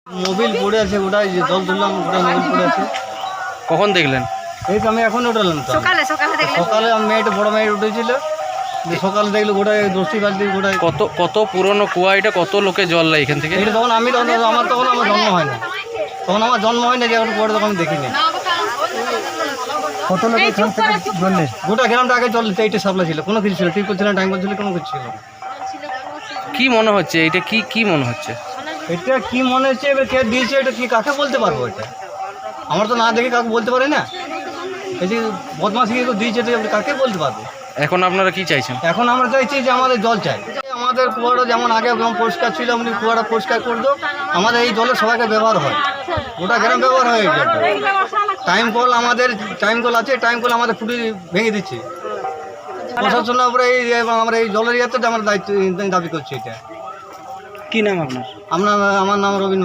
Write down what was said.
Mobil পড়ে আছে, ওটাই জল তুললাম, ওটা মোবিল পড়ে আছে। কখন দেখলেন? এই তো আমি এখন উঠালাম। তো সকালে আমি মেয়েটা বড় মেয়ে উঠেছিল, সকালে দেখলো গোটায় 10টি বালতি গোটায়। কত পুরনো কুয়া এটা? কত লোকে জল নেয় এখান থেকে? এটা তখন আমার জন্ম হয় না, তখন আমার জন্ম হয় না, যে এখন পরে তখন দেখিনি। কত লোক এখান থেকে জল নেয়? গোটা গ্রামটা আগে জল এইটা সাপ্লাই ছিল, কোনো কিছু ছিল, টিউবওয়েল ছিল, ট্যাঙ্ক ছিল, কোনো কিছু ছিল না। কি মনে হচ্ছে এটা? কি মনে হচ্ছে এটা? কি মনে হচ্ছে এবার কে দিয়েছে এটা, কি কাকে বলতে পারবো? এটা আমার তো না দেখে কাউকে বলতে পারি না। এই যে বদমাশি দিয়েছে, এটা কাকে বলতে পারবো? এখন আপনারা কি চাইছেন? এখন আমরা চাইছি যে আমাদের জল চাই। আমাদের কুয়াটা যেমন আগে যেমন পরিষ্কার ছিল, এমনি কুয়াটা পরিষ্কার করে দাও। আমাদের এই জলের সবাইকে ব্যবহার হয়, গোটা গ্রাম ব্যবহার হয়। টাইম কল, আমাদের টাইম কল আছে, টাইম কল আমাদের ফুটি ভেঙে দিচ্ছে প্রশাসন। আমরা আমরা এই জলের ইয়েতে আমরা দায়িত্ব দাবি করছি। এটা কি নাম আপনার? আমার নাম রবীন্দ্র।